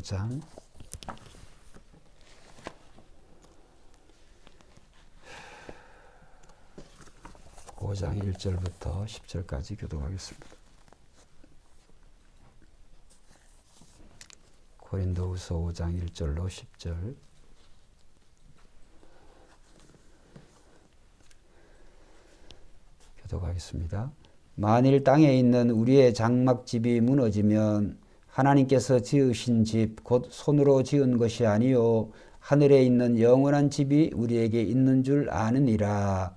5장 1절부터 10절까지 교독하겠습니다. 고린도후서 5장 1절로 10절. 교독하겠습니다. 만일 땅에 있는 우리의 장막집이 무너지면 하나님께서 지으신 집 곧 손으로 지은 것이 아니요 하늘에 있는 영원한 집이 우리에게 있는 줄 아느니라.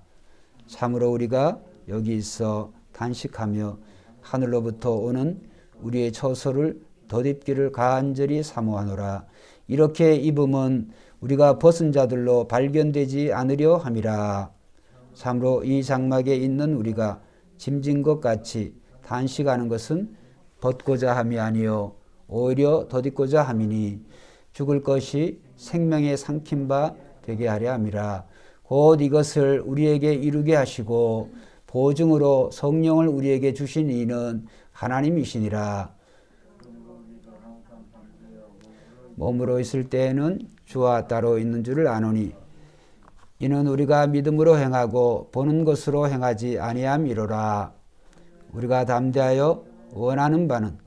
참으로 우리가 여기 있어 단식하며 하늘로부터 오는 우리의 처소를 덧입기를 간절히 사모하노라. 이렇게 입음은 우리가 벗은 자들로 발견되지 않으려 함이라. 참으로 이 장막에 있는 우리가 짐진 것 같이 단식하는 것은 벗고자 함이 아니요 오히려 덧입고자 함이니 죽을 것이 생명에 삼킨 바 되게 하려 함이라. 곧 이것을 우리에게 이루게 하시고 보증으로 성령을 우리에게 주신 이는 하나님이시니라. 몸으로 있을 때에는 주와 따로 있는 줄을 아노니 이는 우리가 믿음으로 행하고 보는 것으로 행하지 아니함이로라. 우리가 담대하여 원하는 바는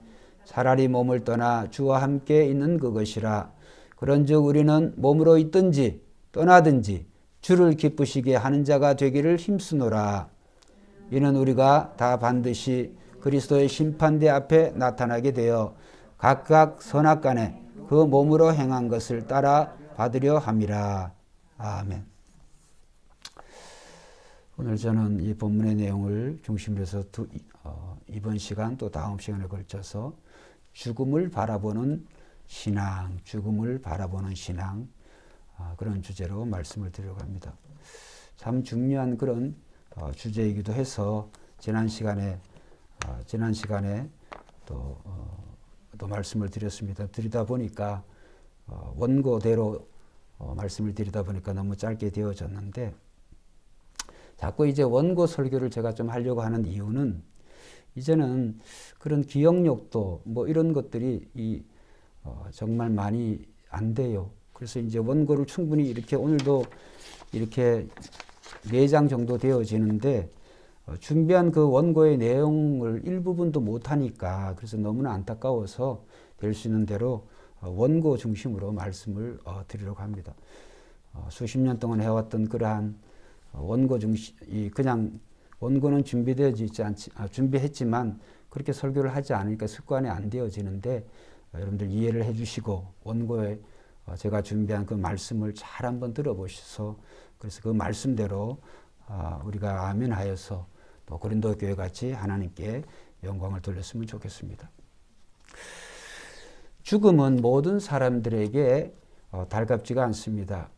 차라리 몸을 떠나 주와 함께 있는 그것이라. 그런즉 우리는 몸으로 있든지 떠나든지 주를 기쁘시게 하는 자가 되기를 힘쓰노라. 이는 우리가 다 반드시 그리스도의 심판대 앞에 나타나게 되어 각각 선악간에 그 몸으로 행한 것을 따라 받으려 함이라. 아멘. 오늘 저는 이 본문의 내용을 중심으로 해서 이번 시간 또 다음 시간에 걸쳐서 죽음을 바라보는 신앙, 죽음을 바라보는 신앙, 그런 주제로 말씀을 드리려고 합니다. 참 중요한 그런 주제이기도 해서 지난 시간에 또 말씀을 드렸습니다. 드리다 보니까 원고대로 말씀을 드리다 보니까 너무 짧게 되어졌는데 자꾸 이제 원고 설교를 제가 좀 하려고 하는 이유는 이제는 그런 기억력도 뭐 이런 것들이 정말 많이 안 돼요. 그래서 이제 원고를 충분히 이렇게 오늘도 이렇게 4장 정도 되어지는데 준비한 그 원고의 내용을 일부분도 못하니까 그래서 너무나 안타까워서 될 수 있는 대로 원고 중심으로 말씀을 드리려고 합니다. 수십 년 동안 해왔던 그러한 원고 중심, 그냥 원고는 준비되어지 있지 않지, 준비했지만 그렇게 설교를 하지 않으니까 습관이 안 되어지는데 여러분들 이해를 해주시고 원고에 제가 준비한 그 말씀을 잘 한번 들어보셔서 그래서 그 말씀대로 우리가 아멘하여서 또 고린도 교회 같이 하나님께 영광을 돌렸으면 좋겠습니다. 죽음은 모든 사람들에게 달갑지가 않습니다.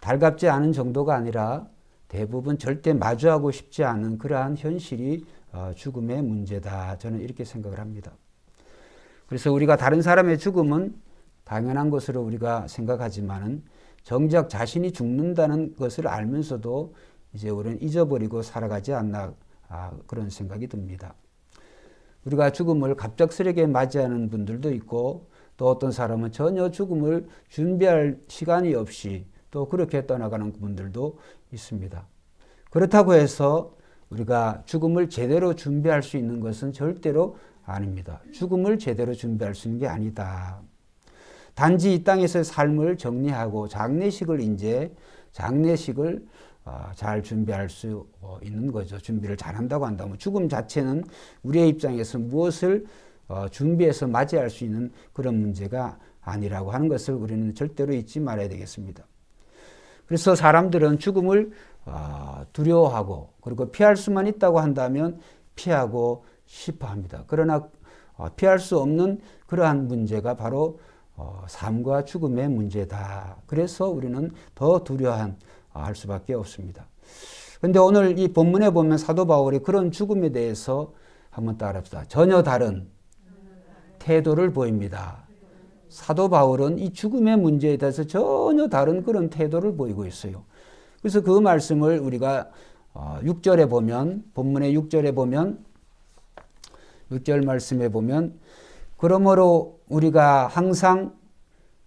달갑지 않은 정도가 아니라 대부분 절대 마주하고 싶지 않은 그러한 현실이 죽음의 문제다. 저는 이렇게 생각을 합니다. 그래서 우리가 다른 사람의 죽음은 당연한 것으로 우리가 생각하지만은 정작 자신이 죽는다는 것을 알면서도 이제 우리는 잊어버리고 살아가지 않나 그런 생각이 듭니다. 우리가 죽음을 갑작스럽게 맞이하는 분들도 있고 또 어떤 사람은 전혀 죽음을 준비할 시간이 없이 또 그렇게 떠나가는 분들도 있습니다. 그렇다고 해서 우리가 죽음을 제대로 준비할 수 있는 것은 절대로 아닙니다. 죽음을 제대로 준비할 수 있는 게 아니다. 단지 이 땅에서의 삶을 정리하고 장례식을 잘 준비할 수 있는 거죠. 준비를 잘 한다고 한다면 죽음 자체는 우리의 입장에서 무엇을 준비해서 맞이할 수 있는 그런 문제가 아니라고 하는 것을 우리는 절대로 잊지 말아야 되겠습니다. 그래서 사람들은 죽음을 두려워하고 그리고 피할 수만 있다고 한다면 피하고 싶어 합니다. 그러나 피할 수 없는 그러한 문제가 바로 삶과 죽음의 문제다. 그래서 우리는 더 두려워할 수밖에 없습니다. 그런데 오늘 이 본문에 보면 사도 바울이 그런 죽음에 대해서 한번 따라합시다. 전혀 다른 태도를 보입니다. 사도 바울은 이 죽음의 문제에 대해서 전혀 다른 그런 태도를 보이고 있어요. 그래서 그 말씀을 우리가 6절에 보면, 본문의 6절에 보면, 6절 말씀에 보면, 그러므로 우리가 항상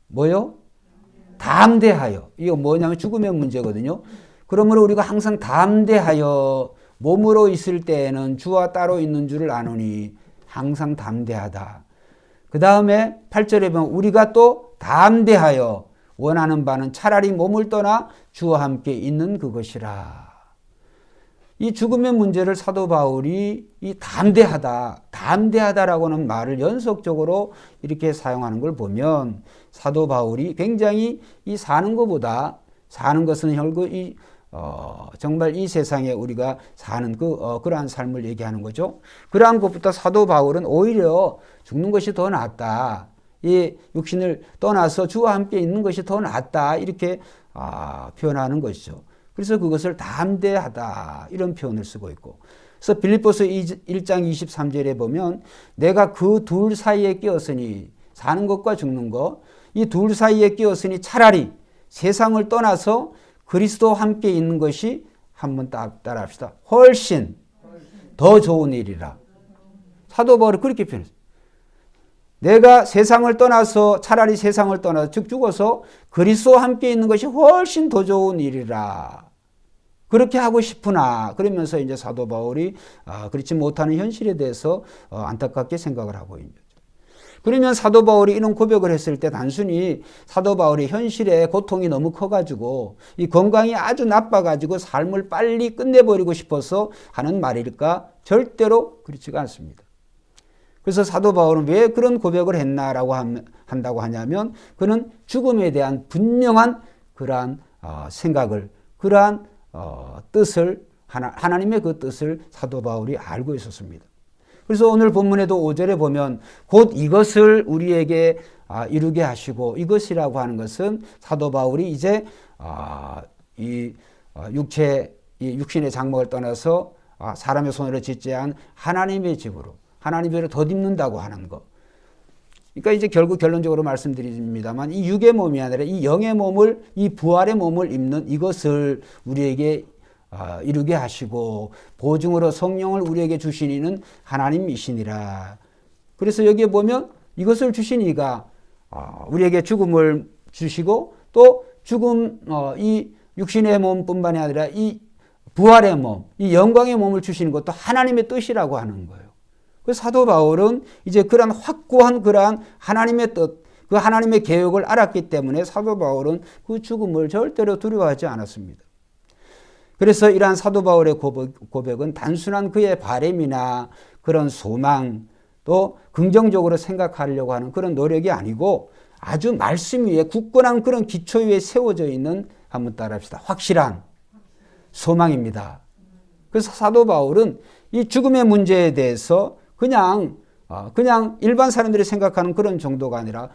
뭐요? 담대하여. 이거 뭐냐면 죽음의 문제거든요. 그러므로 우리가 항상 담대하여 몸으로 있을 때에는 주와 따로 있는 줄을 아노니 항상 담대하다. 그 다음에 8절에 보면 우리가 또 담대하여 원하는 바는 차라리 몸을 떠나 주와 함께 있는 그것이라. 이 죽음의 문제를 사도 바울이 이 담대하다라고는 말을 연속적으로 이렇게 사용하는 걸 보면 사도 바울이 굉장히 이 사는 것보다 사는 것은 결국 정말 이 세상에 우리가 사는 그러한 삶을 얘기하는 거죠. 그러한 것보다 사도 바울은 오히려 죽는 것이 더 낫다. 이 육신을 떠나서 주와 함께 있는 것이 더 낫다. 이렇게 표현하는 것이죠. 그래서 그것을 담대하다 이런 표현을 쓰고 있고, 그래서 빌립보서 1장 23절에 보면 내가 그 둘 사이에 끼었으니 사는 것과 죽는 것, 이 둘 사이에 끼었으니 차라리 세상을 떠나서 그리스도와 함께 있는 것이 한번 따라합시다. 훨씬 더 좋은 일이라. 사도 바울이 그렇게 표현했어요. 내가 세상을 떠나서 차라리 세상을 떠나서 즉 죽어서 그리스도와 함께 있는 것이 훨씬 더 좋은 일이라. 그렇게 하고 싶으나 그러면서 이제 사도 바울이 그렇지 못하는 현실에 대해서 안타깝게 생각을 하고 있는 거죠. 그러면 사도 바울이 이런 고백을 했을 때 단순히 사도 바울이 현실에 고통이 너무 커가지고 이 건강이 아주 나빠가지고 삶을 빨리 끝내버리고 싶어서 하는 말일까? 절대로 그렇지가 않습니다. 그래서 사도 바울은 왜 그런 고백을 했나라고 한다고 하냐면 그는 죽음에 대한 분명한 그러한 생각을, 그러한 뜻을, 하나님의 그 뜻을 사도 바울이 알고 있었습니다. 그래서 오늘 본문에도 5절에 보면 곧 이것을 우리에게 이루게 하시고, 이것이라고 하는 것은 사도 바울이 이제 이 육신의 장막을 떠나서 사람의 손으로 짓지 않은 하나님의 집으로, 하나님으로 덧입는다고 하는 것. 그러니까 이제 결국 결론적으로 말씀드립니다만 이 육의 몸이 아니라 이 영의 몸을, 이 부활의 몸을 입는 이것을 우리에게 이루게 하시고 보증으로 성령을 우리에게 주신 이는 하나님이시니라. 그래서 여기에 보면 이것을 주신 이가 우리에게 죽음을 주시고 또 죽음, 이 육신의 몸뿐만이 아니라 이 부활의 몸, 이 영광의 몸을 주시는 것도 하나님의 뜻이라고 하는 거예요. 그래서 사도 바울은 이제 그러한 확고한 그러한 하나님의 뜻, 그 하나님의 계획을 알았기 때문에 사도 바울은 그 죽음을 절대로 두려워하지 않았습니다. 그래서 이러한 사도 바울의 고백은 단순한 그의 바람이나 그런 소망, 또 긍정적으로 생각하려고 하는 그런 노력이 아니고 아주 말씀 위에 굳건한 그런 기초 위에 세워져 있는, 한번 따라합시다, 확실한 소망입니다. 그래서 사도 바울은 이 죽음의 문제에 대해서 그냥 일반 사람들이 생각하는 그런 정도가 아니라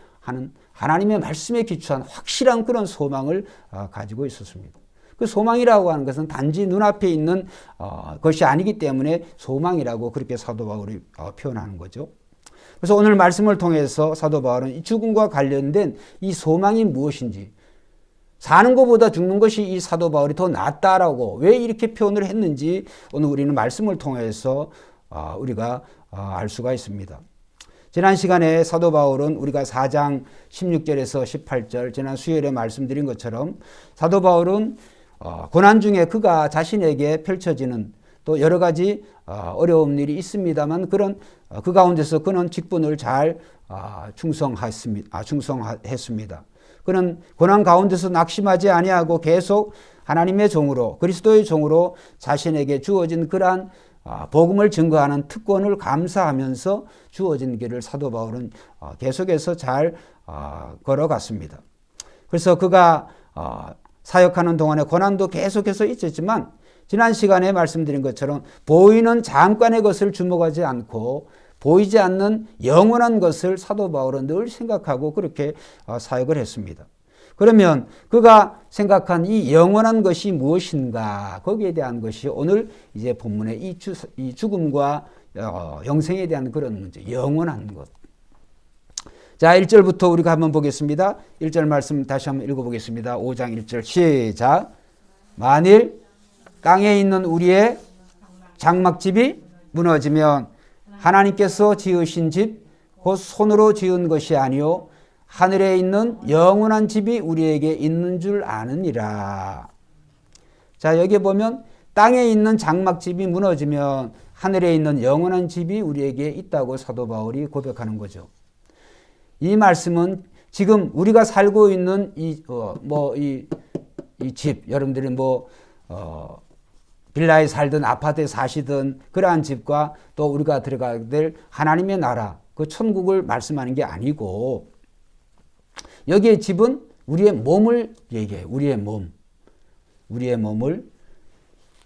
하나님의 말씀에 기초한 확실한 그런 소망을 가지고 있었습니다. 그 소망이라고 하는 것은 단지 눈앞에 있는 것이 아니기 때문에 소망이라고 그렇게 사도 바울이 표현하는 거죠. 그래서 오늘 말씀을 통해서 사도 바울은 이 죽음과 관련된 이 소망이 무엇인지, 사는 것보다 죽는 것이 이 사도 바울이 더 낫다라고 왜 이렇게 표현을 했는지 오늘 우리는 말씀을 통해서 우리가 알 수가 있습니다. 지난 시간에 사도 바울은 우리가 4장 16절에서 18절 지난 수요일에 말씀드린 것처럼 사도 바울은 고난 중에 그가 자신에게 펼쳐지는 또 여러 가지 어려운 일이 있습니다만 그 가운데서 그는 직분을 잘 충성했습니다. 그는 고난 가운데서 낙심하지 아니하고 계속 하나님의 종으로, 그리스도의 종으로 자신에게 주어진 그러한 복음을 증거하는 특권을 감사하면서 주어진 길을 사도 바울은 계속해서 잘 걸어갔습니다. 그래서 그가 사역하는 동안에 고난도 계속해서 있었지만 지난 시간에 말씀드린 것처럼 보이는 잠깐의 것을 주목하지 않고 보이지 않는 영원한 것을 사도 바울은 늘 생각하고 그렇게 사역을 했습니다. 그러면 그가 생각한 이 영원한 것이 무엇인가, 거기에 대한 것이 오늘 이제 본문의 이 죽음과 영생에 대한 그런 문제, 영원한 것. 자, 1절부터 우리가 한번 보겠습니다. 1절 말씀 다시 한번 읽어보겠습니다. 5장 1절 시작. 만일 땅에 있는 우리의 장막집이 무너지면 하나님께서 지으신 집 곧 손으로 지은 것이 아니요 하늘에 있는 영원한 집이 우리에게 있는 줄 아느니라. 자, 여기 보면 땅에 있는 장막집이 무너지면 하늘에 있는 영원한 집이 우리에게 있다고 사도 바울이 고백하는 거죠. 이 말씀은 지금 우리가 살고 있는 이 집, 여러분들이 빌라에 살든 아파트에 사시든 그러한 집과 또 우리가 들어가게 될 하나님의 나라, 그 천국을 말씀하는 게 아니고, 여기에 집은 우리의 몸을 얘기해요. 우리의 몸. 우리의 몸을.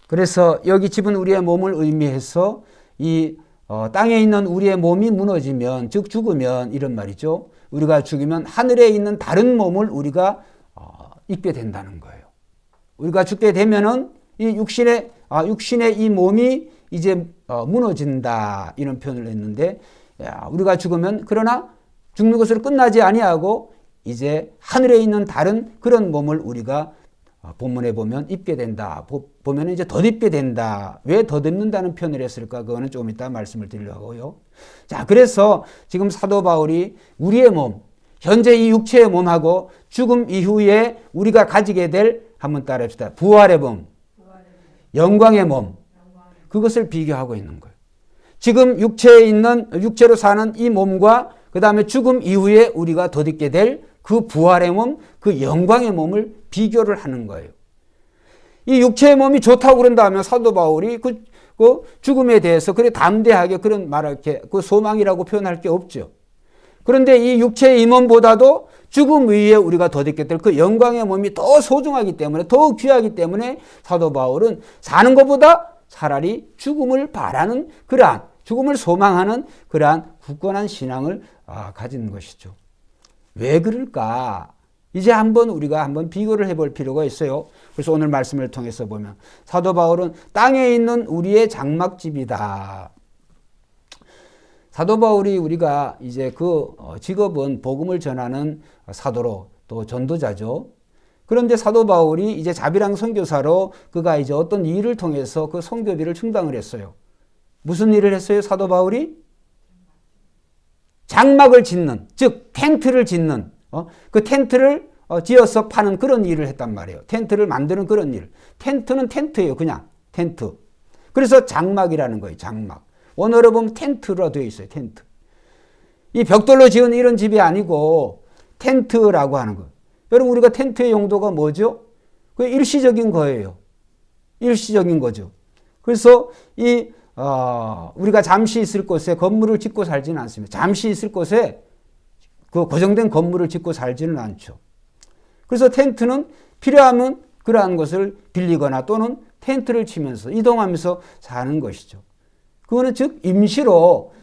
그래서 여기 집은 우리의 몸을 의미해서 땅에 있는 우리의 몸이 무너지면, 즉 죽으면 이런 말이죠. 우리가 죽으면 하늘에 있는 다른 몸을 우리가 입게 된다는 거예요. 우리가 죽게 되면은 이 육신의 이 몸이 이제 무너진다, 이런 표현을 했는데, 우리가 죽으면 그러나 죽는 것으로 끝나지 아니하고 이제 하늘에 있는 다른 그런 몸을 우리가 본문에 보면 입게 된다. 보면 이제 덧입게 된다. 왜 덧입는다는 표현을 했을까? 그거는 조금 이따 말씀을 드리려고 하고요. 자, 그래서 지금 사도 바울이 우리의 몸, 현재 이 육체의 몸하고 죽음 이후에 우리가 가지게 될, 한번 따라합시다. 부활의 몸, 영광의 몸, 그것을 비교하고 있는 거예요. 지금 육체로 사는 이 몸과 그 다음에 죽음 이후에 우리가 덧입게 될 그 부활의 몸, 그 영광의 몸을 비교를 하는 거예요. 이 육체의 몸이 좋다고 그런다 하면 사도 바울이 그 죽음에 대해서 그래 담대하게 그런 말을 이렇게 그 소망이라고 표현할 게 없죠. 그런데 이 육체의 이 몸보다도 죽음 이후에 우리가 덧입게 될 그 영광의 몸이 더 소중하기 때문에, 더욱 귀하기 때문에 사도 바울은 사는 것보다 차라리 죽음을 바라는 그러한, 죽음을 소망하는 그러한 굳건한 신앙을 가진 것이죠. 왜 그럴까? 이제 우리가 한번 비교를 해볼 필요가 있어요. 그래서 오늘 말씀을 통해서 보면 사도 바울은 땅에 있는 우리의 장막집이다. 사도 바울이 우리가 이제 그 직업은 복음을 전하는 사도로 또 전도자죠. 그런데 사도 바울이 이제 자비랑 선교사로 그가 이제 어떤 일을 통해서 그 선교비를 충당을 했어요. 무슨 일을 했어요? 사도 바울이 장막을 짓는, 즉 텐트를 짓는, 그 텐트를 지어서 파는 그런 일을 했단 말이에요. 텐트를 만드는 그런 일. 텐트는 텐트예요. 그냥 텐트. 그래서 장막이라는 거예요. 장막. 원어로 보면 텐트로 되어 있어요. 텐트. 이 벽돌로 지은 이런 집이 아니고 텐트라고 하는 거예요. 여러분, 우리가 텐트의 용도가 뭐죠? 그 일시적인 거예요. 일시적인 거죠. 그래서 우리가 잠시 있을 곳에 건물을 짓고 살지는 않습니다. 잠시 있을 곳에 그 고정된 건물을 짓고 살지는 않죠. 그래서 텐트는 필요하면 그러한 것을 빌리거나 또는 텐트를 치면서 이동하면서 사는 것이죠. 그거는 즉 임시로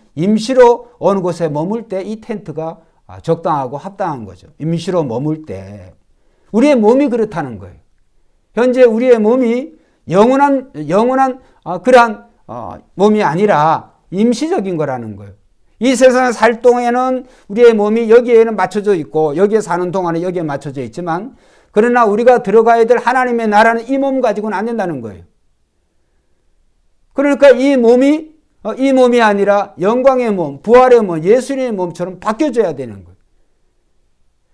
어느 곳에 머물 때 이 텐트가 적당하고 합당한 거죠. 임시로 머물 때. 우리의 몸이 그렇다는 거예요. 현재 우리의 몸이 영원한 그러한 몸이 아니라 임시적인 거라는 거예요. 이 세상에 살 동안에는 우리의 몸이 여기에는 맞춰져 있고 여기에 사는 동안에 여기에 맞춰져 있지만, 그러나 우리가 들어가야 될 하나님의 나라는 이 몸 가지고는 안 된다는 거예요. 그러니까 이 몸이 아니라 영광의 몸, 부활의 몸, 예수님의 몸처럼 바뀌어져야 되는 거예요.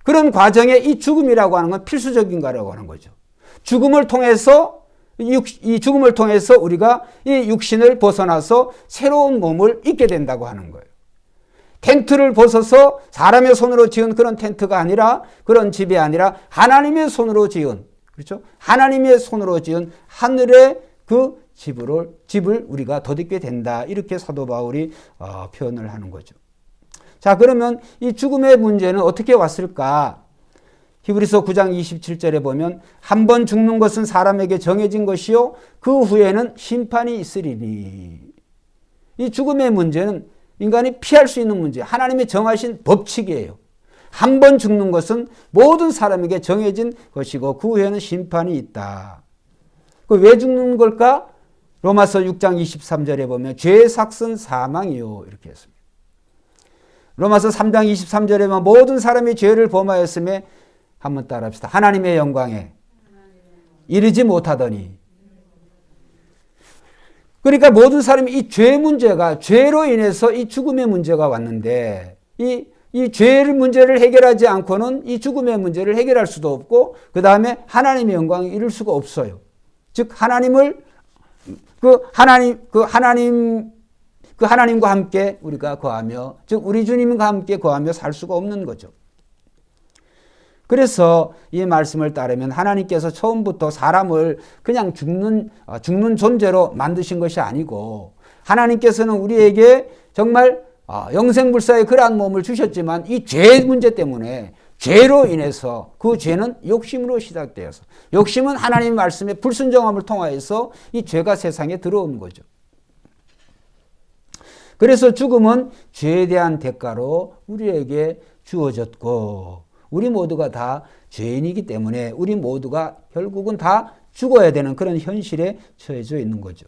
그런 과정에 이 죽음이라고 하는 건 필수적인 거라고 하는 거죠. 죽음을 통해서 우리가 이 육신을 벗어나서 새로운 몸을 입게 된다고 하는 거예요. 텐트를 벗어서 사람의 손으로 지은 그런 텐트가 아니라, 그런 집이 아니라 하나님의 손으로 지은, 그렇죠? 하나님의 손으로 지은 하늘의 그 집을 우리가 덧입게 된다. 이렇게 사도 바울이 표현을 하는 거죠. 자, 그러면 이 죽음의 문제는 어떻게 왔을까? 히브리서 9장 27절에 보면 한 번 죽는 것은 사람에게 정해진 것이요 그 후에는 심판이 있으리니. 이 죽음의 문제는 인간이 피할 수 있는 문제, 하나님이 정하신 법칙이에요. 한 번 죽는 것은 모든 사람에게 정해진 것이고 그 후에는 심판이 있다. 왜 죽는 걸까? 로마서 6장 23절에 보면 죄의 삭은 사망이요 이렇게 했습니다. 로마서 3장 23절에 보면 모든 사람이 죄를 범하였음에, 한번 따라합시다. 하나님의 영광에 이르지 못하더니. 그러니까 모든 사람이 이 죄 문제가, 죄로 인해서 이 죽음의 문제가 왔는데, 이 이 죄의 문제를 해결하지 않고는 이 죽음의 문제를 해결할 수도 없고 그 다음에 하나님의 영광을 이룰 수가 없어요. 즉 하나님을 하나님과 함께 우리가 거하며 즉 우리 주님과 함께 거하며 살 수가 없는 거죠. 그래서 이 말씀을 따르면 하나님께서 처음부터 사람을 그냥 죽는 존재로 만드신 것이 아니고 하나님께서는 우리에게 정말 영생불사의 그러한 몸을 주셨지만 이 죄 문제 때문에 죄로 인해서 그 죄는 욕심으로 시작되어서 욕심은 하나님 말씀의 불순종함을 통하여서 이 죄가 세상에 들어온 거죠. 그래서 죽음은 죄에 대한 대가로 우리에게 주어졌고 우리 모두가 다 죄인이기 때문에 우리 모두가 결국은 다 죽어야 되는 그런 현실에 처해져 있는 거죠.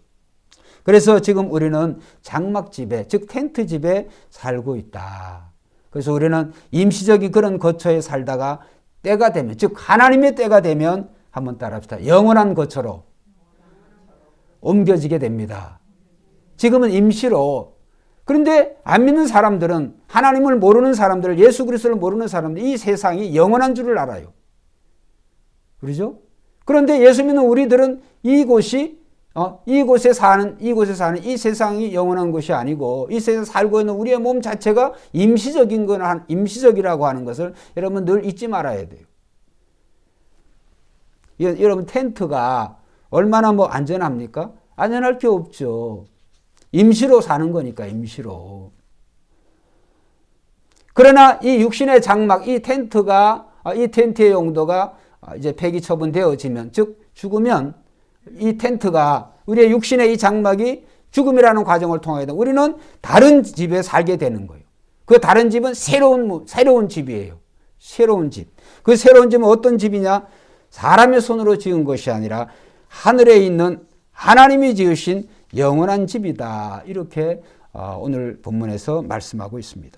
그래서 지금 우리는 장막집에 즉 텐트집에 살고 있다. 그래서 우리는 임시적인 그런 거처에 살다가 때가 되면 즉 하나님의 때가 되면 한번 따라합시다. 영원한 거처로 옮겨지게 됩니다. 지금은 임시로. 그런데 안 믿는 사람들은 하나님을 모르는 사람들, 예수 그리스도를 모르는 사람들 이 세상이 영원한 줄을 알아요. 그렇죠? 그런데 예수 믿는 우리들은 이곳에 사는 이 세상이 영원한 것이 아니고 이 세상에 살고 있는 우리의 몸 자체가 임시적이라고 하는 것을 여러분 늘 잊지 말아야 돼요. 여러분 텐트가 얼마나 안전합니까? 안전할 게 없죠. 임시로 사는 거니까 임시로. 그러나 이 육신의 장막, 이 텐트의 용도가 이제 폐기 처분되어지면 즉 죽으면 이 텐트가 우리의 육신의 이 장막이 죽음이라는 과정을 통하여 우리는 다른 집에 살게 되는 거예요. 그 다른 집은 새로운 집이에요. 새로운 집. 그 새로운 집은 어떤 집이냐? 사람의 손으로 지은 것이 아니라 하늘에 있는 하나님이 지으신 영원한 집이다. 이렇게 오늘 본문에서 말씀하고 있습니다.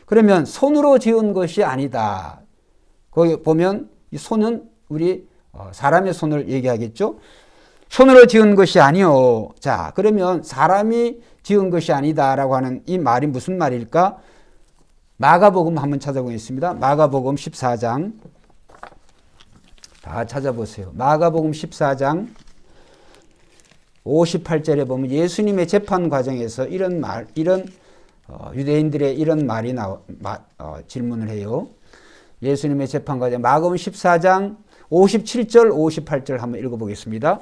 그러면 손으로 지은 것이 아니다. 거기 보면 이 손은 우리 사람의 손을 얘기하겠죠. 손으로 지은 것이 아니요. 자, 그러면 사람이 지은 것이 아니다라고 하는 이 말이 무슨 말일까? 마가복음 한번 찾아보겠습니다. 마가복음 14장. 다 찾아보세요. 마가복음 14장 58절에 보면 예수님의 재판 과정에서 이런 유대인들의 이런 말이 질문을 해요. 예수님의 재판 과정 마가복음 14장 57절 58절 한번 읽어보겠습니다.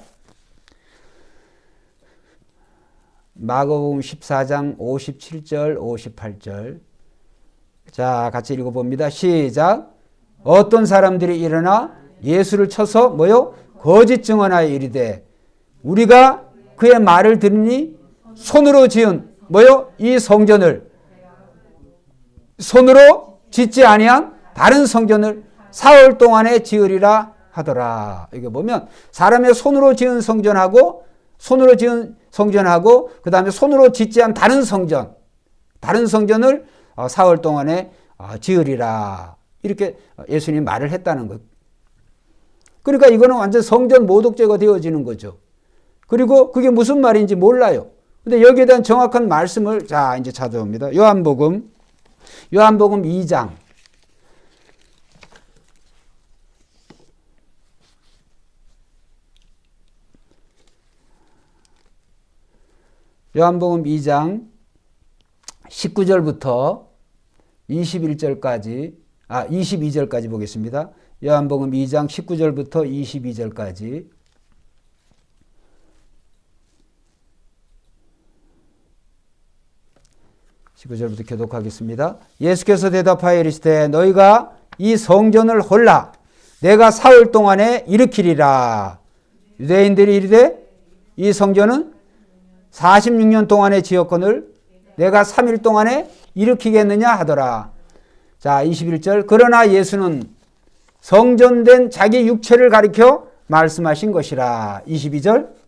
마가복음 14장 57절 58절 자 같이 읽어봅니다. 시작. 어떤 사람들이 일어나 예수를 쳐서 거짓 증언하여 이르되 우리가 그의 말을 들으니 손으로 지은 이 성전을 손으로 짓지 아니한 다른 성전을 사흘 동안에 지으리라 하더라. 이게 보면 사람의 손으로 지은 성전하고 그 다음에 손으로 짓지 않은 다른 성전을 사흘 동안에 지으리라. 이렇게 예수님이 말을 했다는 것. 그러니까 이거는 완전 성전 모독죄가 되어지는 거죠. 그리고 그게 무슨 말인지 몰라요. 근데 여기에 대한 정확한 말씀을 이제 찾아옵니다. 요한복음 2장. 요한복음 2장 19절부터 22절까지 보겠습니다. 요한복음 2장 19절부터 22절까지. (19절부터) 교독하겠습니다. 예수께서 대답하여 이르시되 너희가 이 성전을 홀라 내가 사흘 동안에 일으키리라. 유대인들이 이르되 이 성전은 46년 동안에 지었거늘 내가 3일 동안에 일으키겠느냐 하더라. 자 21절 그러나 예수는 성전된 자기 육체를 가리켜 말씀하신 것이라. 22절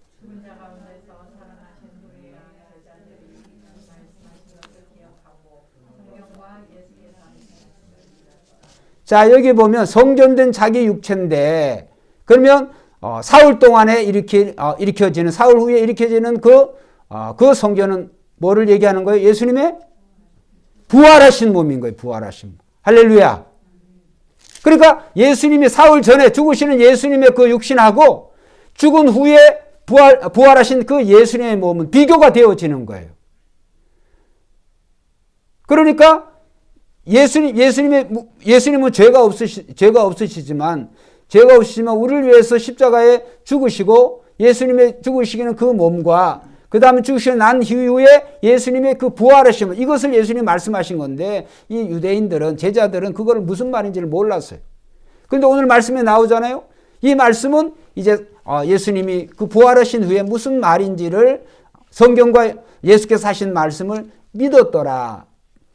자 여기 보면 성전된 자기 육체인데 그러면 사흘 동안에 일으켜지는 사흘 후에 일으켜지는 그 성전은 뭐를 얘기하는 거예요? 예수님의 부활하신 몸인 거예요. 부활하신 몸. 할렐루야. 그러니까 예수님이 사흘 전에 죽으시는 예수님의 그 육신하고 죽은 후에 부활하신 그 예수님의 몸은 비교가 되어지는 거예요. 그러니까 예수님은 죄가 없으시지만 우리를 위해서 십자가에 죽으시고 예수님의 죽으시기는 그 몸과 그 다음에 죽으시고 난 이후에 예수님의 그 부활하심을 이것을 예수님이 말씀하신 건데 이 유대인들은 제자들은 그걸 무슨 말인지를 몰랐어요. 그런데 오늘 말씀에 나오잖아요. 이 말씀은 이제 예수님이 그 부활하신 후에 무슨 말인지를 성경과 예수께서 하신 말씀을 믿었더라.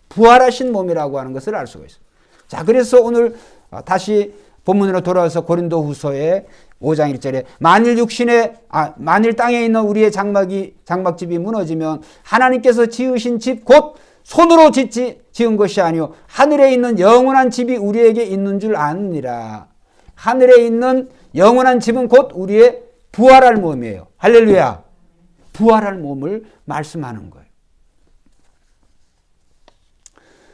부활하신 몸이라고 하는 것을 알 수가 있어요. 자, 그래서 오늘 다시 본문으로 돌아와서 고린도후서의 5장 1절에 만일 땅에 있는 우리의 장막집이 무너지면 하나님께서 지으신 집 곧 손으로 지은 것이 아니요 하늘에 있는 영원한 집이 우리에게 있는 줄 아느니라. 하늘에 있는 영원한 집은 곧 우리의 부활할 몸이에요. 할렐루야. 부활할 몸을 말씀하는 거예요.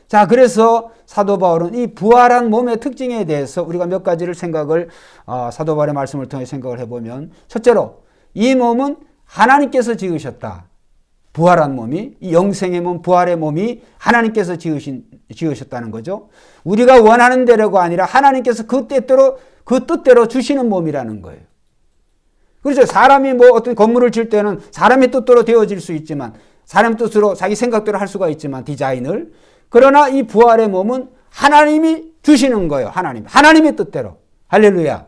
자, 그래서 사도 바울은 이 부활한 몸의 특징에 대해서 우리가 몇 가지를 생각을 사도 바울의 말씀을 통해 생각을 해보면 첫째로 이 몸은 하나님께서 지으셨다. 부활한 몸이 이 영생의 몸, 부활의 몸이 하나님께서 지으셨다는 거죠. 우리가 원하는 대로가 아니라 하나님께서 그 뜻대로 주시는 몸이라는 거예요. 그렇죠. 사람이 뭐 어떤 건물을 질 때는 사람의 뜻대로 되어질 수 있지만 사람 뜻으로 자기 생각대로 할 수가 있지만 디자인을 그러나 이 부활의 몸은 하나님이 주시는 거예요. 하나님의 뜻대로. 할렐루야.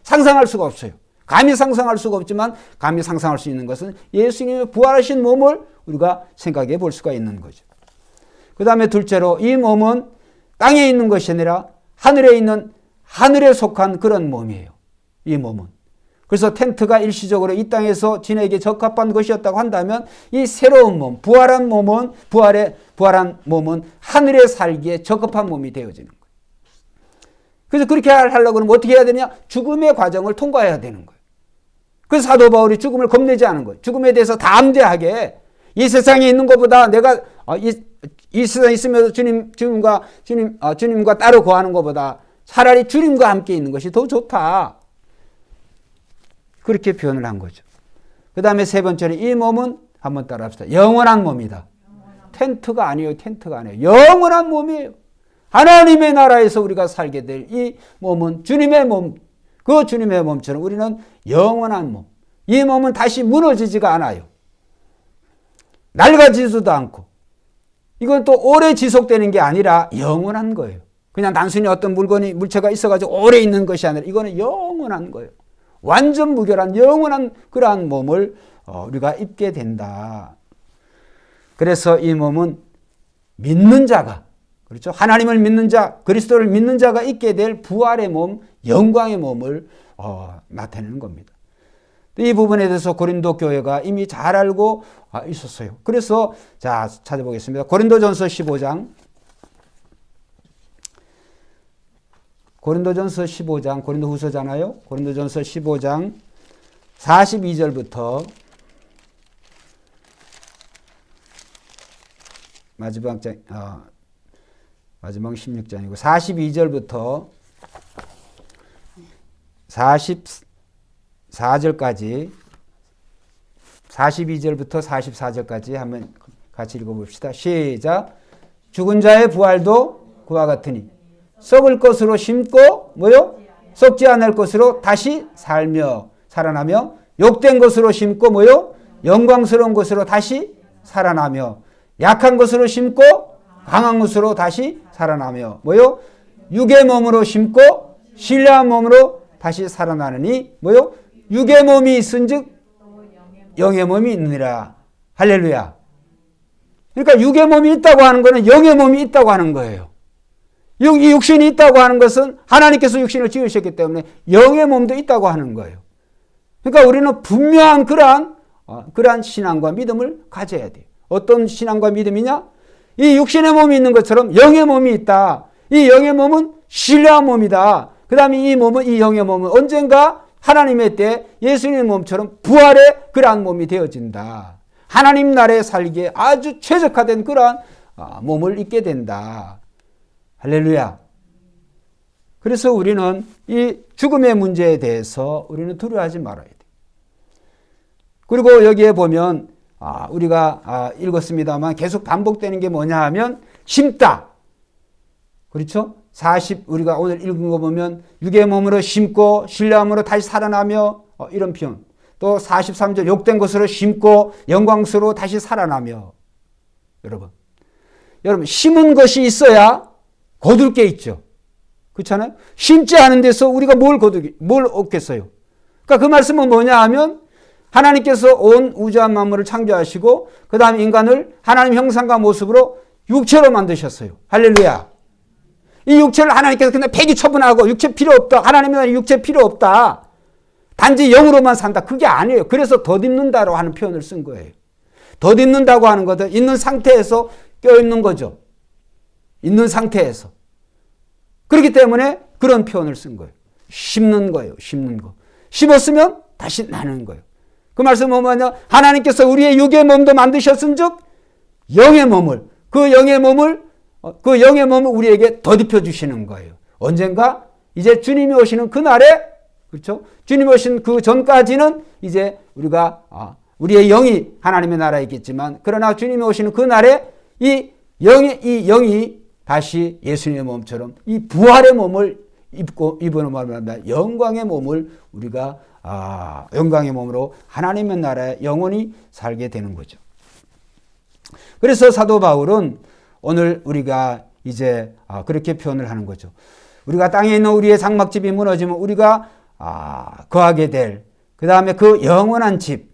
상상할 수가 없어요. 감히 상상할 수가 없지만 감히 상상할 수 있는 것은 예수님의 부활하신 몸을 우리가 생각해 볼 수가 있는 거죠. 그 다음에 둘째로 이 몸은 땅에 있는 것이 아니라 하늘에 속한 그런 몸이에요. 이 몸은. 그래서 텐트가 일시적으로 이 땅에서 지내기에 적합한 것이었다고 한다면 이 새로운 몸, 부활한 몸은 하늘에 살기에 적합한 몸이 되어지는 거예요. 그래서 그렇게 하려고 하면 어떻게 해야 되냐? 죽음의 과정을 통과해야 되는 거예요. 그래서 사도 바울이 죽음을 겁내지 않은 거예요. 죽음에 대해서 담대하게 이 세상에 있는 것보다 내가 이 세상에 있으면서 주님과 따로 거하는 것보다 차라리 주님과 함께 있는 것이 더 좋다. 그렇게 표현을 한 거죠. 그 다음에 세 번째는 이 몸은 한번 따라 합시다. 영원한 몸이다. 텐트가 아니에요. 영원한 몸이에요. 하나님의 나라에서 우리가 살게 될 이 몸은 주님의 몸, 그 주님의 몸처럼 우리는 영원한 몸. 이 몸은 다시 무너지지가 않아요. 낡아지지도 않고. 이건 또 오래 지속되는 게 아니라 영원한 거예요. 그냥 단순히 어떤 물체가 있어가지고 오래 있는 것이 아니라 이거는 영원한 거예요. 완전 무결한 영원한 그러한 몸을 우리가 입게 된다. 그래서 이 몸은 믿는 자가, 그렇죠? 하나님을 믿는 자, 그리스도를 믿는 자가 입게 될 부활의 몸, 영광의 몸을 나타내는 겁니다. 이 부분에 대해서 고린도 교회가 이미 잘 알고 있었어요. 그래서 자, 찾아보겠습니다. 고린도전서 15장. 고린도전서 15장, 고린도후서잖아요. 고린도전서 15장 42절부터 마지막 16장이고 42절부터 44절까지 42절부터 44절까지 한번 같이 읽어봅시다. 시작. 죽은 자의 부활도 그와 같으니 썩을 것으로 심고 뭐요? 썩지 않을 것으로 다시 살아나며 욕된 것으로 심고 뭐요? 영광스러운 것으로 다시 살아나며 약한 것으로 심고 강한 것으로 다시 살아나며 뭐요? 육의 몸으로 심고 신령한 몸으로 다시 살아나느니 뭐요? 육의 몸이 있은즉 영의 몸이 있느니라. 할렐루야. 그러니까 육의 몸이 있다고 하는 것은 영의 몸이 있다고 하는 거예요. 이 육신이 있다고 하는 것은 하나님께서 육신을 지으셨기 때문에 영의 몸도 있다고 하는 거예요. 그러니까 우리는 분명한 그러한 신앙과 믿음을 가져야 돼요. 어떤 신앙과 믿음이냐? 이 육신의 몸이 있는 것처럼 영의 몸이 있다. 이 영의 몸은 신령한 몸이다. 그 다음에 이 영의 몸은 언젠가 하나님의 때 예수님의 몸처럼 부활의 그러한 몸이 되어진다. 하나님 나라에 살기에 아주 최적화된 그러한 몸을 입게 된다. 할렐루야. 그래서 우리는 이 죽음의 문제에 대해서 우리는 두려워하지 말아야 돼. 그리고 여기에 보면 우리가 읽었습니다만 계속 반복되는 게 뭐냐 하면 심다. 그렇죠? 우리가 오늘 읽은 거 보면 육의 몸으로 심고 신령함으로 다시 살아나며 이런 표현. 또 43절 욕된 것으로 심고 영광스러워 다시 살아나며. 여러분 심은 것이 있어야 거둘 게 있죠. 그렇잖아요? 심지 않은 데서 우리가 뭘 얻겠어요? 그러니까 그 말씀은 뭐냐 하면 하나님께서 온 우주와 만물을 창조하시고 그 다음에 인간을 하나님 형상과 모습으로 육체로 만드셨어요. 할렐루야. 이 육체를 하나님께서 그냥 폐기 처분하고 육체 필요 없다. 하나님은 육체 필요 없다. 단지 영으로만 산다. 그게 아니에요. 그래서 덧입는다로 하는 표현을 쓴 거예요. 덧입는다고 하는 것은 있는 상태에서 껴입는 거죠. 있는 상태에서. 그렇기 때문에 그런 표현을 쓴 거예요. 심는 거예요. 심는 거. 심었으면 다시 나는 거예요. 그 말씀은 뭐냐? 하나님께서 우리의 육의 몸도 만드셨은즉 영의 몸을 그 영의 몸을 우리에게 덧입혀 주시는 거예요. 언젠가 이제 주님이 오시는 그날에 그렇죠? 주님이 오신 그 전까지는 이제 우리의 영이 하나님의 나라에 있겠지만 그러나 주님이 오시는 그날에 이 영이 다시 예수님의 몸처럼 이 부활의 몸을 입으는 말입니다. 영광의 몸을 우리가 영광의 몸으로 하나님의 나라에 영원히 살게 되는 거죠. 그래서 사도 바울은 오늘 우리가 이제 그렇게 표현을 하는 거죠. 우리가 땅에 있는 우리의 장막집이 무너지면 우리가 거하게 될 그 다음에 그 영원한 집,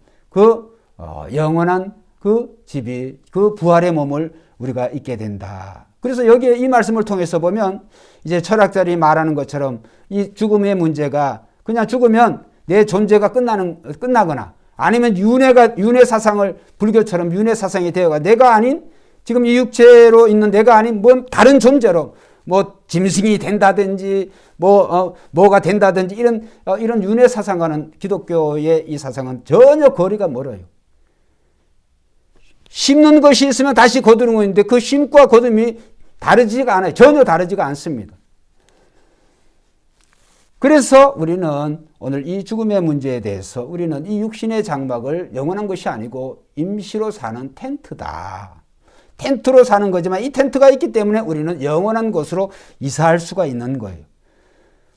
영원한 그 집이 그 부활의 몸을 우리가 입게 된다. 그래서 여기에 이 말씀을 통해서 보면 이제 철학자들이 말하는 것처럼 이 죽음의 문제가 그냥 죽으면 내 존재가 끝나거나 아니면 윤회 사상을 불교처럼 윤회 사상이 되어가 내가 아닌 지금 이 육체로 있는 내가 아닌 뭐 다른 존재로 뭐 짐승이 된다든지 뭐가 된다든지 이런 윤회 사상과는 기독교의 이 사상은 전혀 거리가 멀어요. 심는 것이 있으면 다시 거두는 것인데 그 심과 거둠이 다르지가 않아요. 전혀 다르지가 않습니다. 그래서 우리는 오늘 이 죽음의 문제에 대해서 우리는 이 육신의 장막을 영원한 것이 아니고 임시로 사는 텐트다. 텐트로 사는 거지만 이 텐트가 있기 때문에 우리는 영원한 곳으로 이사할 수가 있는 거예요.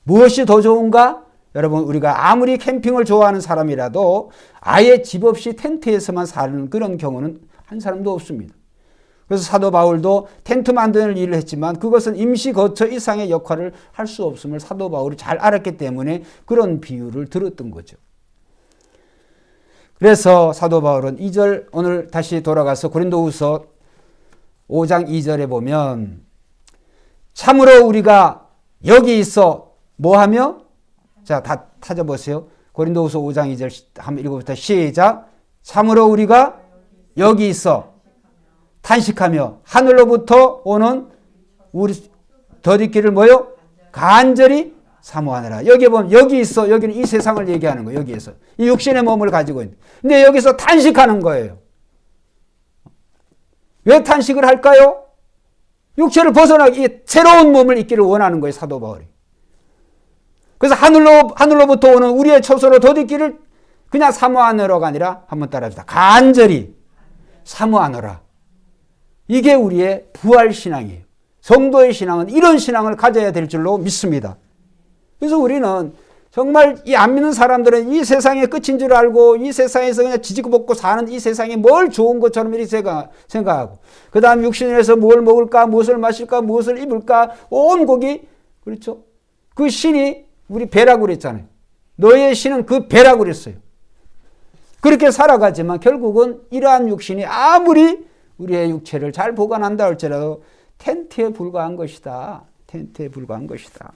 무엇이 더 좋은가? 여러분 우리가 아무리 캠핑을 좋아하는 사람이라도 아예 집 없이 텐트에서만 사는 그런 경우는 한 사람도 없습니다. 그래서 사도 바울도 텐트 만드는 일을 했지만 그것은 임시 거처 이상의 역할을 할 수 없음을 사도 바울이 잘 알았기 때문에 그런 비유를 들었던 거죠. 그래서 사도 바울은 2절 오늘 다시 돌아가서 고린도후서 5장 2절에 보면 참으로 우리가 여기 있어 뭐하며? 자, 다 찾아보세요. 고린도후서 5장 2절 한번 읽어봅시다. 시작. 참으로 우리가 여기 있어 탄식하며 하늘로부터 오는 우리 덧입기를 뭐요? 간절히 사모하느라. 여기 보면 여기 있어. 여기는 이 세상을 얘기하는 거예요. 여기에서. 이 육신의 몸을 가지고 있는. 근데 여기서 탄식하는 거예요. 왜 탄식을 할까요? 육체를 벗어나기 새로운 몸을 입기를 원하는 거예요. 사도 바울이. 그래서 하늘로부터 오는 우리의 처소로 덧입기를 그냥 사모하느라가 아니라 한번 따라합시다. 간절히 사모하노라. 이게 우리의 부활신앙이에요. 성도의 신앙은 이런 신앙을 가져야 될 줄로 믿습니다. 그래서 우리는 정말 이 안 믿는 사람들은 이 세상의 끝인 줄 알고 이 세상에서 그냥 지지고 볶고 사는 이 세상에 뭘 좋은 것처럼 이렇게 생각하고 그 다음 육신에서 뭘 먹을까 무엇을 마실까 무엇을 입을까 온 곡이 그렇죠. 그 신이 우리 배라고 그랬잖아요. 너의 신은 그 배라고 그랬어요. 그렇게 살아가지만 결국은 이러한 육신이 아무리 우리의 육체를 잘 보관한다 할지라도 텐트에 불과한 것이다. 텐트에 불과한 것이다.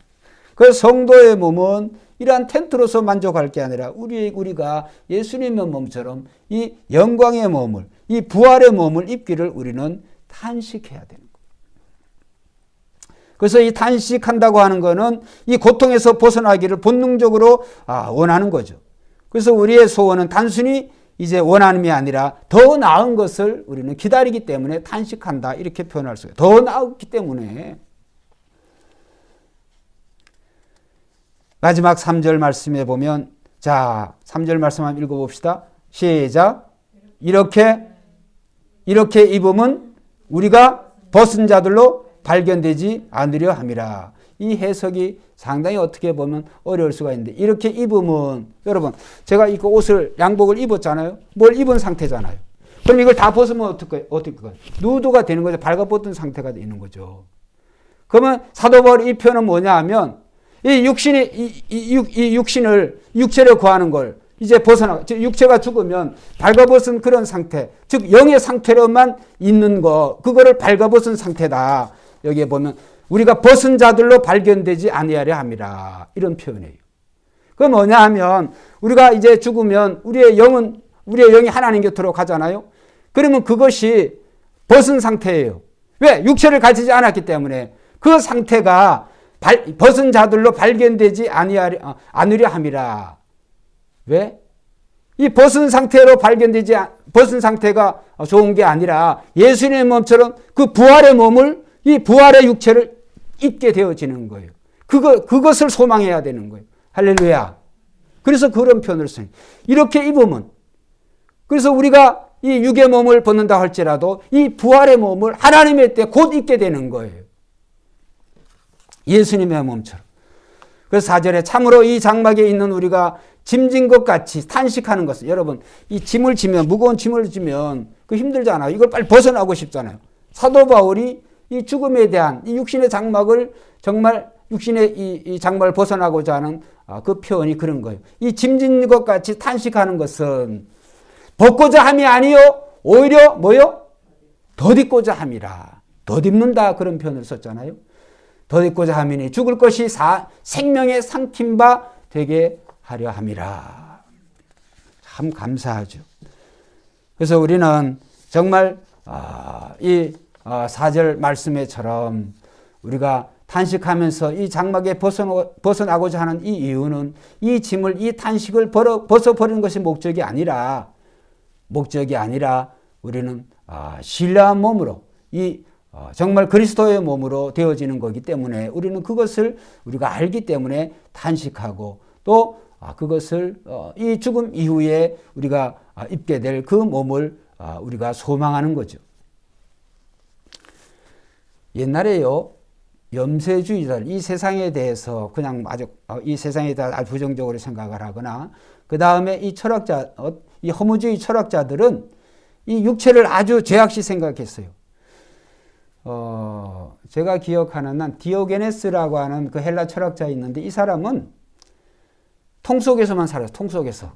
그래서 성도의 몸은 이러한 텐트로서 만족할 게 아니라 우리가 예수님의 몸처럼 이 영광의 몸을 이 부활의 몸을 입기를 우리는 탄식해야 되는 거예요. 그래서 이 탄식한다고 하는 것은 이 고통에서 벗어나기를 본능적으로 원하는 거죠. 그래서 우리의 소원은 단순히 이제 원하는 아니라 더 나은 것을 우리는 기다리기 때문에 탄식한다. 이렇게 표현할 수 있어요. 더 나았기 때문에. 마지막 3절 말씀에 보면, 자, 3절 말씀 한번 읽어봅시다. 시작. 이렇게 입으면 우리가 벗은 자들로 발견되지 않으려 함이라. 이 해석이 상당히 어떻게 보면 어려울 수가 있는데, 이렇게 입으면, 여러분, 제가 이 옷을, 양복을 입었잖아요. 뭘 입은 상태잖아요. 그럼 이걸 다 벗으면 어떻게 누드가 되는 거죠. 발가벗은 상태가 되는 거죠. 그러면 사도 바울이 이 표현은 뭐냐 하면, 이 육체를 구하는 걸 이제 벗어나, 즉 육체가 죽으면 발가벗은 그런 상태, 즉 영의 상태로만 있는 거, 그거를 발가벗은 상태다. 여기에 보면 우리가 벗은 자들로 발견되지 아니하려 함이라. 이런 표현이에요. 그건 뭐냐 하면 우리가 이제 죽으면 우리의 영이 하나님 곁으로 가잖아요. 그러면 그것이 벗은 상태예요. 왜? 육체를 가지지 않았기 때문에 그 상태가 벗은 자들로 발견되지 않으려 함이라. 왜? 이 벗은 상태로 벗은 상태가 좋은 게 아니라 예수님의 몸처럼 그 부활의 몸을, 이 부활의 육체를 입게 되어지는 거예요. 그것을 소망해야 되는 거예요. 할렐루야. 그래서 그런 표현을 써요. 이렇게 입으면, 그래서 우리가 이 육의 몸을 벗는다 할지라도 이 부활의 몸을 하나님의 때 곧 입게 되는 거예요. 예수님의 몸처럼. 그래서 4절에 참으로 이 장막에 있는 우리가 짐진 것 같이 탄식하는 것은, 여러분, 이 짐을 지면, 무거운 짐을 지면 그 힘들잖아요. 이걸 빨리 벗어나고 싶잖아요. 사도 바울이 이 죽음에 대한 이 육신의 장막을, 정말 육신의 이 장막을 벗어나고자 하는 그 표현이 그런 거예요. 이 짐진 것 같이 탄식하는 것은 벗고자 함이 아니요 오히려 뭐요? 덧입고자 함이라. 덧입는다, 그런 표현을 썼잖아요. 덧입고자 함이니 죽을 것이 생명에 삼킨 바 되게 하려 함이라. 참 감사하죠. 그래서 우리는 정말 이 4절 말씀에처럼 우리가 탄식하면서 이 장막에 벗어나고자 하는 이 이유는 이 짐을, 이 탄식을 벗어버리는 것이 목적이 아니라 우리는 신뢰한 몸으로, 정말 그리스도의 몸으로 되어지는 거기 때문에 우리는 그것을 우리가 알기 때문에 탄식하고, 또 그것을 이 죽음 이후에 우리가 입게 될 그 몸을 우리가 소망하는 거죠. 옛날에요, 염세주의자들, 이 세상에 대해서 그냥 이 세상에 대해 아주 부정적으로 생각을 하거나, 그 다음에 이 허무주의 철학자들은 이 육체를 아주 죄악시 생각했어요. 제가 기억하는 한 디오게네스라고 하는 그 헬라 철학자 있는데, 이 사람은 통 속에서만 살아요. 통 속에서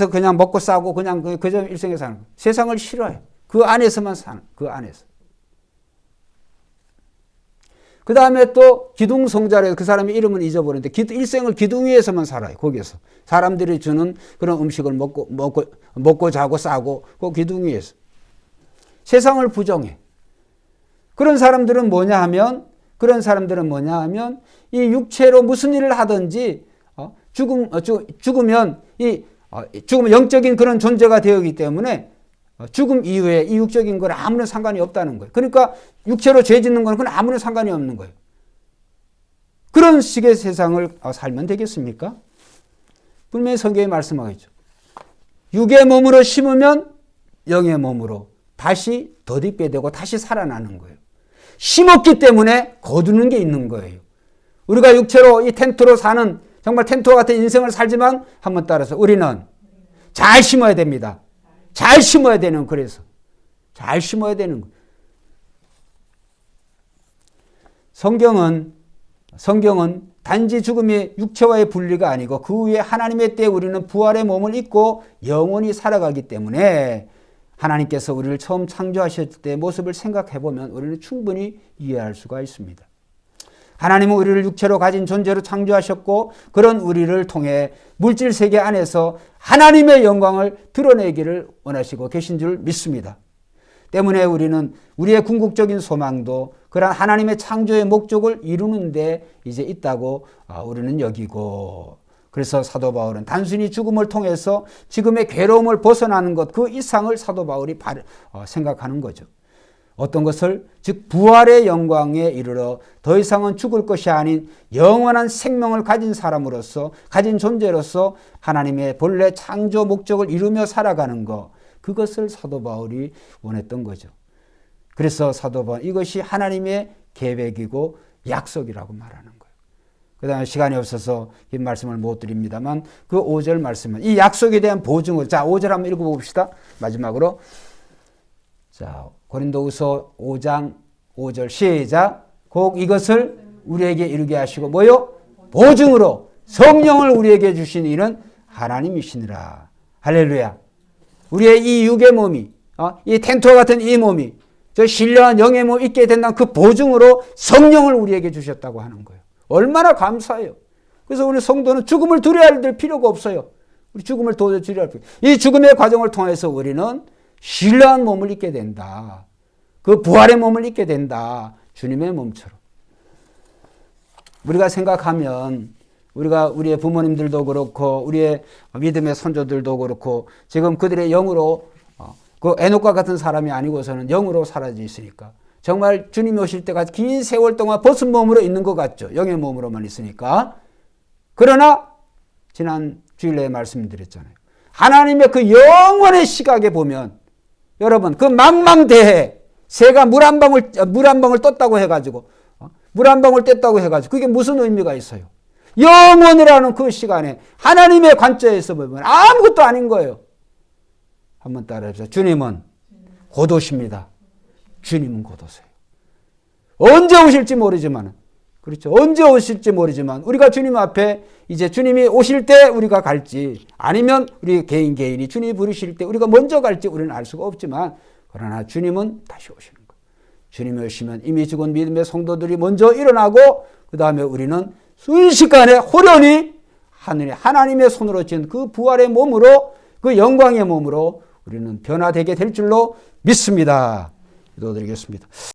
그냥 먹고 싸고 그냥 그저 일생에 사는 거예요. 세상을 싫어해요. 그 안에서만 사는, 그 안에서. 그 다음에 또 기둥성자래, 그 사람의 이름은 잊어버렸는데 일생을 기둥 위에서만 살아요. 거기에서 사람들이 주는 그런 음식을 먹고 자고 싸고 그 기둥 위에서 세상을 부정해. 그런 사람들은 뭐냐 하면 이 육체로 무슨 일을 하든지 죽으면 영적인 그런 존재가 되었기 때문에 죽음 이후에 이 육적인 건 아무런 상관이 없다는 거예요. 그러니까 육체로 죄 짓는 건 그건 아무런 상관이 없는 거예요. 그런 식의 세상을 살면 되겠습니까? 분명히 성경에 말씀하겠죠. 육의 몸으로 심으면 영의 몸으로 다시 덧입게 되고 다시 살아나는 거예요. 심었기 때문에 거두는 게 있는 거예요. 우리가 육체로 이 텐트로 사는 정말 텐트와 같은 인생을 살지만 한번 따라서 우리는 잘 심어야 됩니다. 잘 심어야 되는, 그래서 잘 심어야 되는 거예요. 성경은 단지 죽음이 육체와의 분리가 아니고 그 후에 하나님의 때에 우리는 부활의 몸을 입고 영원히 살아가기 때문에 하나님께서 우리를 처음 창조하셨을 때의 모습을 생각해 보면 우리는 충분히 이해할 수가 있습니다. 하나님은 우리를 육체로 가진 존재로 창조하셨고, 그런 우리를 통해 물질 세계 안에서 하나님의 영광을 드러내기를 원하시고 계신 줄 믿습니다. 때문에 우리는 우리의 궁극적인 소망도 그러한 하나님의 창조의 목적을 이루는 데 이제 있다고 우리는 여기고, 그래서 사도 바울은 단순히 죽음을 통해서 지금의 괴로움을 벗어나는 것, 그 이상을 사도 바울이 생각하는 거죠. 어떤 것을, 즉 부활의 영광에 이르러 더 이상은 죽을 것이 아닌 영원한 생명을 가진 사람으로서, 가진 존재로서 하나님의 본래 창조 목적을 이루며 살아가는 것, 그것을 사도 바울이 원했던 거죠. 그래서 사도 바울, 이것이 하나님의 계획이고 약속이라고 말하는 거예요. 그 다음에 시간이 없어서 이 말씀을 못 드립니다만 그 5절 말씀은 이 약속에 대한 보증을, 자 5절 한번 읽어봅시다. 마지막으로. 자, 고린도후서 5장 5절 시작. 곧 이것을 우리에게 이루게 하시고 뭐요? 보증으로 성령을 우리에게 주신 이는 하나님이시니라. 할렐루야. 우리의 이 육의 몸이, 이 텐트와 같은 이 몸이 저 신령한 영의 몸이 있게 된다는 그 보증으로 성령을 우리에게 주셨다고 하는 거예요. 얼마나 감사해요. 그래서 우리 성도는 죽음을 두려워할 필요가 없어요. 우리 죽음을 도저히 두려워할 필요 없어요. 이 죽음의 과정을 통해서 우리는 신령한 몸을 입게 된다. 그 부활의 몸을 입게 된다. 주님의 몸처럼. 우리가 생각하면 우리의 부모님들도 그렇고 우리의 믿음의 선조들도 그렇고 지금 그들의 영으로 그 에녹과 같은 사람이 아니고서는 영으로 사라져 있으니까 정말 주님이 오실 때까지 긴 세월 동안 벗은 몸으로 있는 것 같죠. 영의 몸으로만 있으니까. 그러나 지난 주일에 말씀드렸잖아요. 하나님의 그 영원의 시각에 보면 여러분 그 망망대해 새가 물 한 방울 떴다고 해가지고 물 한 방울 뗐다고 해가지고 그게 무슨 의미가 있어요? 영원이라는 그 시간에 하나님의 관점에서 보면 아무것도 아닌 거예요. 한번 따라해보세요. 주님은 곧 오십니다. 주님은 곧 오세요. 언제 오실지 모르지만, 그렇죠. 언제 오실지 모르지만 우리가 주님 앞에 이제 주님이 오실 때 우리가 갈지 아니면 우리 개인이 주님이 부르실 때 우리가 먼저 갈지 우리는 알 수가 없지만 그러나 주님은 다시 오시는 거예요. 주님이 오시면 이미 죽은 믿음의 성도들이 먼저 일어나고 그 다음에 우리는 순식간에 호련히 하늘에 하나님의 손으로 지은 그 부활의 몸으로 그 영광의 몸으로 우리는 변화되게 될 줄로 믿습니다. 기도드리겠습니다.